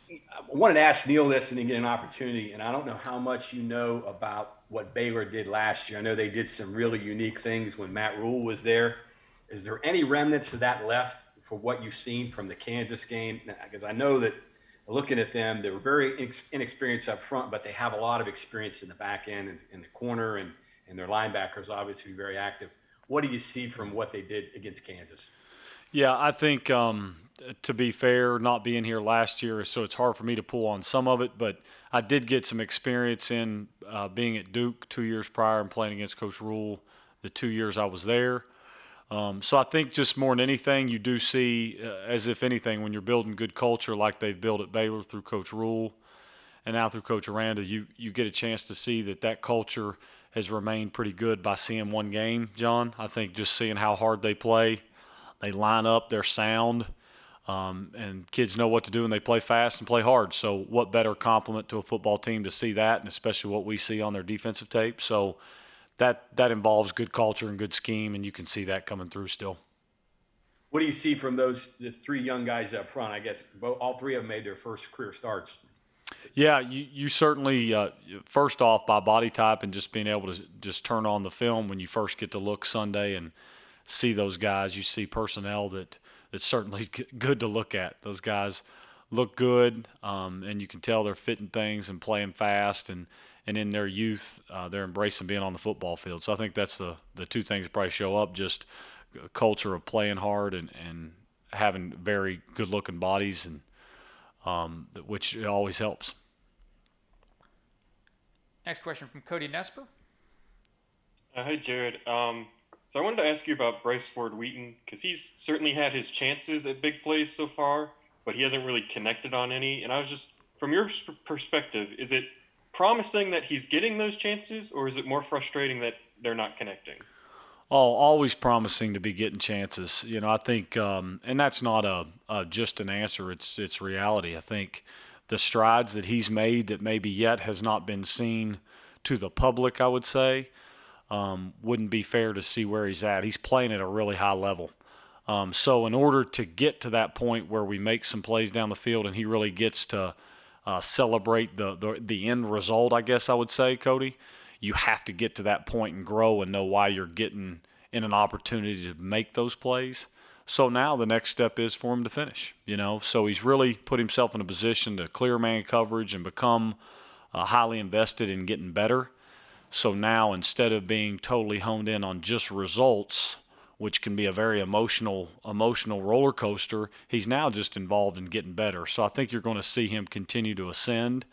I wanted to ask Neil this and then get an opportunity, and I don't know how much you know about what Baylor did last year. I know they did some really unique things when Matt Rule was there. Is there any remnants of that left for what you've seen from the Kansas game? Because I know that looking at them, they were very inexperienced up front, but they have a lot of experience in the back end and in the corner, and their linebackers obviously very active. What do you see from what they did against Kansas? Yeah, I think to be fair, not being here last year, so it's hard for me to pull on some of it, but I did get some experience in being at Duke 2 years prior and playing against Coach Rule the 2 years I was there. So I think just more than anything, you do see, as if anything, when you're building good culture like they've built at Baylor through Coach Rule and now through Coach Aranda, you get a chance to see that culture has remained pretty good by seeing one game, John. I think just seeing how hard they play, they line up, they're sound, and kids know what to do, and they play fast and play hard. So what better compliment to a football team to see that, and especially what we see on their defensive tape. So that involves good culture and good scheme, and you can see that coming through still. What do you see from the three young guys up front? I guess all three of them made their first career starts. Yeah, you certainly, first off, by body type and just being able to just turn on the film when you first get to look Sunday and see those guys, you see personnel that's certainly good to look at. Those guys look good, and you can tell they're fitting things and playing fast, and in their youth, they're embracing being on the football field. So I think that's the two things that probably show up, just a culture of playing hard and having very good-looking bodies, and which always helps. Next question from Cody Nesper. Hi, Gerad. So I wanted to ask you about Bryce Ford Wheaton, because he's certainly had his chances at big plays so far, but he hasn't really connected on any. And I was just, from your perspective, is it promising that he's getting those chances, or is it more frustrating that they're not connecting? Oh, always promising to be getting chances. I think, and that's not just an answer. It's reality. I think the strides that he's made that maybe yet has not been seen to the public, I would say, wouldn't be fair to see where he's at. He's playing at a really high level. So in order to get to that point where we make some plays down the field and he really gets to celebrate the end result, I guess I would say, Cody, you have to get to that point and grow and know why you're getting in an opportunity to make those plays. So now the next step is for him to finish, So he's really put himself in a position to clear man coverage and become highly invested in getting better. So now instead of being totally honed in on just results, which can be a very emotional roller coaster, he's now just involved in getting better. So I think you're going to see him continue to ascend.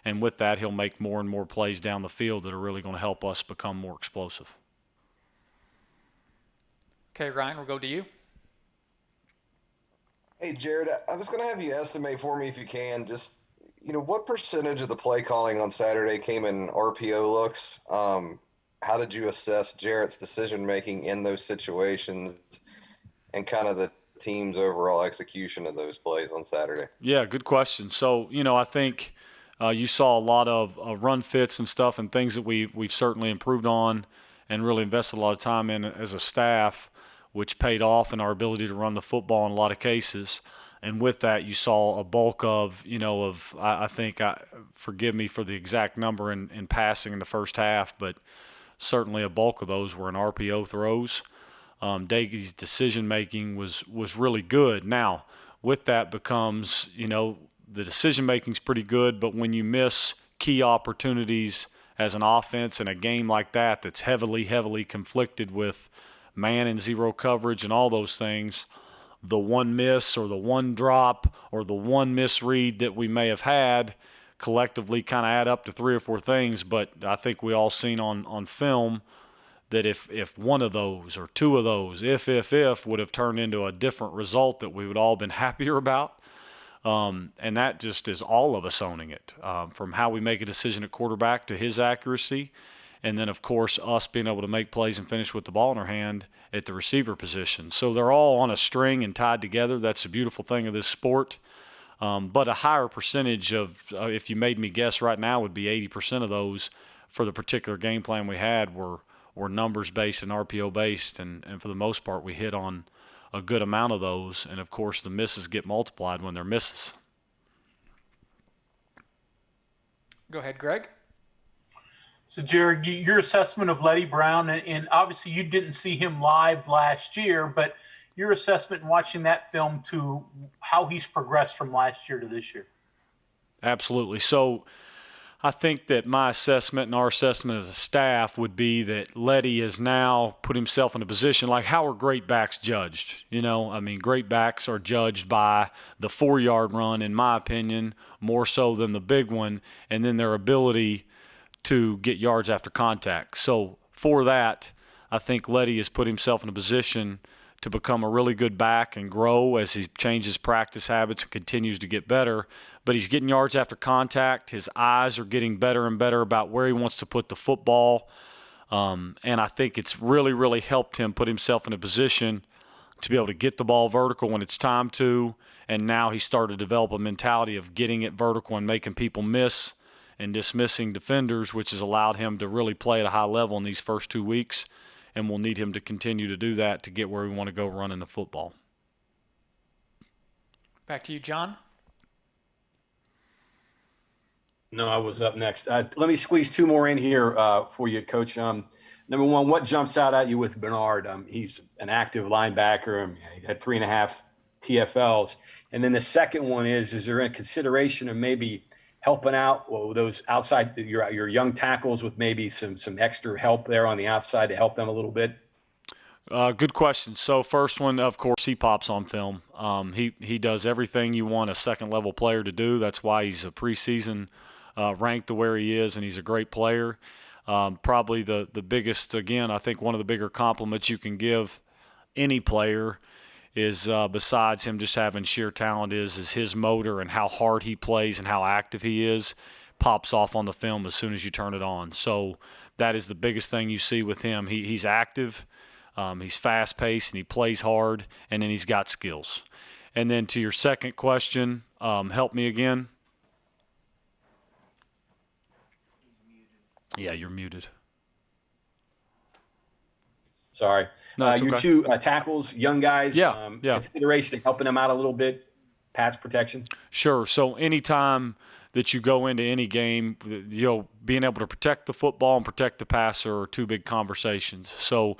And with that, he'll make more and more plays down the field that are really going to help us become more explosive. Okay, Ryan, we'll go to you. Hey, Gerad, I was going to have you estimate for me, if you can, just, what percentage of the play calling on Saturday came in RPO looks? How did you assess Jarrett's decision-making in those situations and kind of the team's overall execution of those plays on Saturday? Yeah, good question. So, I think you saw a lot of run fits and stuff and things that we've certainly improved on and really invested a lot of time in as a staff, which paid off in our ability to run the football in a lot of cases. And with that, you saw a bulk of, I think, forgive me for the exact number in passing in the first half, but certainly a bulk of those were in RPO throws. Daigie's decision-making was really good. Now, with that becomes, the decision-making's pretty good, but when you miss key opportunities as an offense in a game like that that's heavily, heavily conflicted with man and zero coverage and all those things, the one miss or the one drop or the one misread that we may have had collectively kind of add up to three or four things. But I think we all seen on film that if one of those or two of those, if would have turned into a different result that we would all been happier about. And that just is all of us owning it, from how we make a decision at quarterback to his accuracy. And then, of course, us being able to make plays and finish with the ball in our hand at the receiver position. So they're all on a string and tied together. That's the beautiful thing of this sport. But a higher percentage of, if you made me guess right now, would be 80% of those for the particular game plan we had were numbers-based and RPO-based. And for the most part, we hit on a good amount of those. And, of course, the misses get multiplied when they're misses. Go ahead, Greg. So, Jared, your assessment of Letty Brown, and obviously you didn't see him live last year, but your assessment in watching that film to how he's progressed from last year to this year. Absolutely. So I think that my assessment and our assessment as a staff would be that Letty has now put himself in a position like how are great backs judged? Great backs are judged by the 4-yard run, in my opinion, more so than the big one, and then their ability to get yards after contact. So for that, I think Letty has put himself in a position to become a really good back and grow as he changes practice habits and continues to get better. But he's getting yards after contact. His eyes are getting better and better about where he wants to put the football. And I think it's really, really helped him put himself in a position to be able to get the ball vertical when it's time to. And now he's started to develop a mentality of getting it vertical and making people miss and dismissing defenders, which has allowed him to really play at a high level in these first 2 weeks. And we'll need him to continue to do that to get where we want to go running the football. Back to you, John. No, I was up next. Let me squeeze 2 more in here for you, Coach. Number one, what jumps out at you with Bernard? He's an active linebacker. He had 3.5 TFLs. And then the second one is there a consideration of maybe helping out those outside your young tackles with maybe some extra help there on the outside to help them a little bit? Good question. So first one, of course, he pops on film. He does everything you want a second-level player to do. That's why he's a preseason ranked to where he is, and he's a great player. Probably the biggest, again, I think one of the bigger compliments you can give any player is besides him just having sheer talent is his motor and how hard he plays and how active he is pops off on the film as soon as you turn it on. So that is the biggest thing you see with him. He's active, he's fast-paced, and he plays hard, and then he's got skills. And then to your second question, help me again. Yeah, you're muted. Sorry. No, it's your okay. 2 tackles, young guys. Yeah. Consideration of helping them out a little bit, pass protection. Sure. So anytime that you go into any game, being able to protect the football and protect the passer are 2 big conversations. So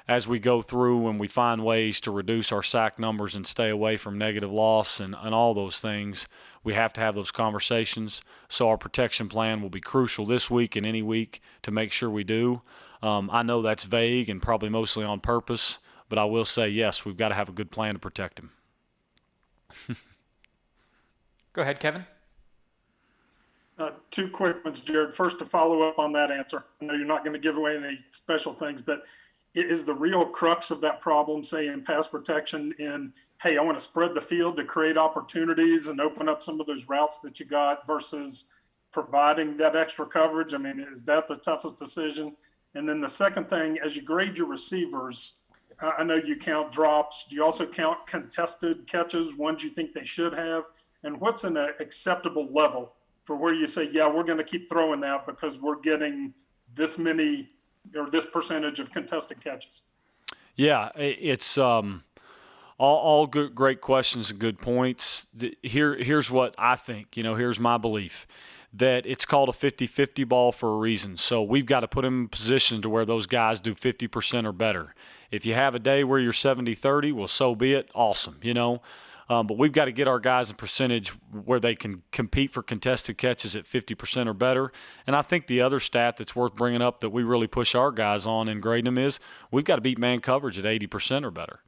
as we go through and we find ways to reduce our sack numbers and stay away from negative loss and all those things, we have to have those conversations. So our protection plan will be crucial this week and any week to make sure we do. I know that's vague and probably mostly on purpose, but I will say, yes, we've got to have a good plan to protect him. Go ahead, Kevin. 2 quick ones, Jared. First, to follow up on that answer. I know you're not going to give away any special things, but is the real crux of that problem, say, in pass protection in, hey, I want to spread the field to create opportunities and open up some of those routes that you got versus providing that extra coverage? I mean, is that the toughest decision? And then the second thing, as you grade your receivers, I know you count drops. Do you also count contested catches, ones you think they should have? And what's an acceptable level for where you say, yeah, we're going to keep throwing that because we're getting this many or this percentage of contested catches? Yeah, it's all good, great questions and good points. Here's what I think. Here's my belief. That it's called a 50-50 ball for a reason. So we've got to put them in position to where those guys do 50% or better. If you have a day where you're 70-30, well, so be it. Awesome, But we've got to get our guys in percentage where they can compete for contested catches at 50% or better. And I think the other stat that's worth bringing up that we really push our guys on and grade them is we've got to beat man coverage at 80% or better.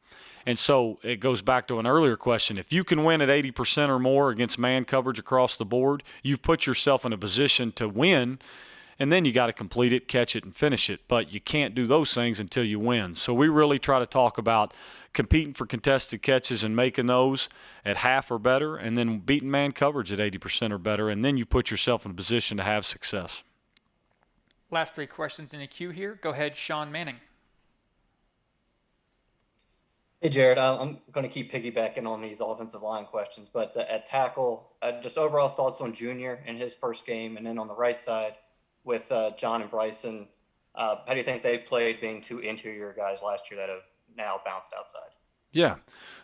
And so it goes back to an earlier question. If you can win at 80% or more against man coverage across the board, you've put yourself in a position to win, and then you got to complete it, catch it, and finish it. But you can't do those things until you win. So we really try to talk about competing for contested catches and making those at half or better, and then beating man coverage at 80% or better, and then you put yourself in a position to have success. Last 3 questions in the queue here. Go ahead, Sean Manning. Hey, Jared, I'm going to keep piggybacking on these offensive line questions, but at tackle, just overall thoughts on Junior in his first game, and then on the right side with John and Bryson, how do you think they played being 2 interior guys last year that have now bounced outside? Yeah.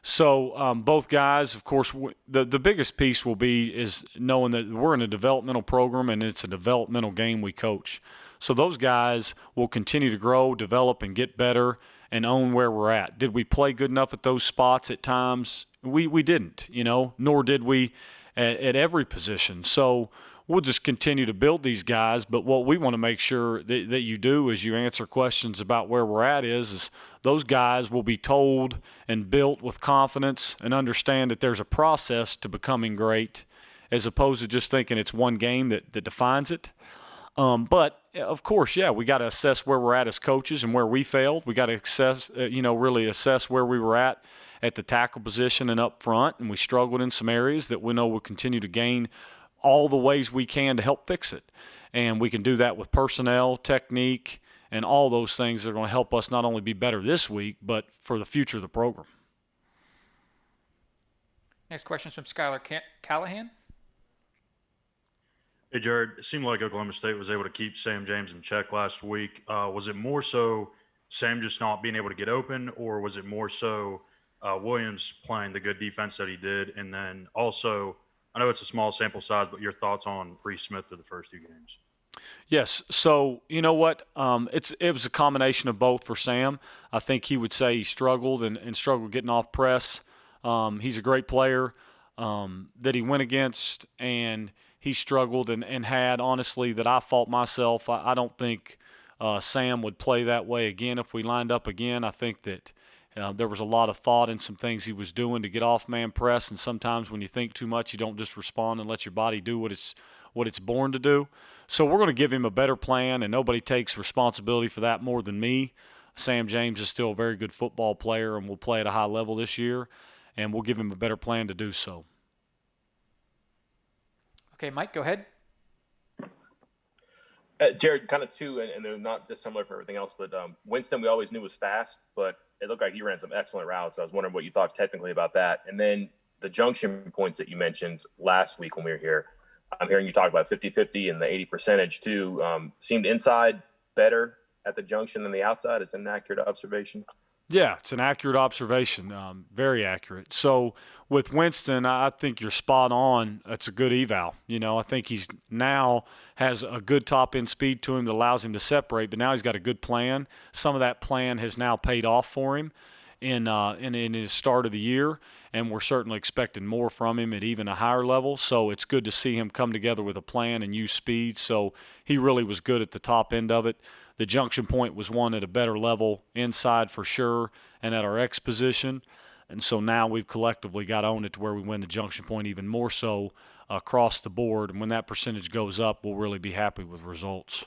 So both guys, of course, the biggest piece will be is knowing that we're in a developmental program and it's a developmental game we coach. So those guys will continue to grow, develop, and get better and own where we're at. Did we play good enough at those spots at times? We didn't, nor did we at every position. So we'll just continue to build these guys. But what we want to make sure that you do is you answer questions about where we're at is those guys will be told and built with confidence and understand that there's a process to becoming great as opposed to just thinking it's one game that defines it. But of course, yeah, we got to assess where we're at as coaches and where we failed. We got to assess, really assess where we were at the tackle position and up front. And we struggled in some areas that we know will continue to gain all the ways we can to help fix it. And we can do that with personnel, technique, and all those things that are going to help us not only be better this week, but for the future of the program. Next question is from Skylar Callahan. Hey, Jared, it seemed like Oklahoma State was able to keep Sam James in check last week. Was it more so Sam just not being able to get open, or was it more so Williams playing the good defense that he did? And then also, I know it's a small sample size, but your thoughts on Reese Smith for the first 2 games? Yes. So, you know what? It was a combination of both for Sam. I think he would say he struggled and struggled getting off press. He's a great player that he went against, and he struggled and had, honestly, that I fault myself. I don't think Sam would play that way again if we lined up again. I think that there was a lot of thought in some things he was doing to get off man press, and sometimes when you think too much, you don't just respond and let your body do what it's born to do. So we're going to give him a better plan, and nobody takes responsibility for that more than me. Sam James is still a very good football player and will play at a high level this year, and we'll give him a better plan to do so. Okay, Mike, go ahead. Jared, kind of two, and they're not dissimilar for everything else, but Winston we always knew was fast, but it looked like he ran some excellent routes. I was wondering what you thought technically about that. And then the junction points that you mentioned last week when we were here, I'm hearing you talk about 50-50 and the 80% too. Seemed inside better at the junction than the outside. Is that an accurate observation? Yeah, it's an accurate observation, very accurate. So with Winston, I think you're spot on. It's a good eval. I think he's now has a good top-end speed to him that allows him to separate, but now he's got a good plan. Some of that plan has now paid off for him in his start of the year, and we're certainly expecting more from him at even a higher level. So it's good to see him come together with a plan and use speed. So he really was good at the top end of it. The junction point was one at a better level inside for sure and at our X position. And so now we've collectively got owned it to where we win the junction point even more so across the board. And when that percentage goes up, we'll really be happy with results.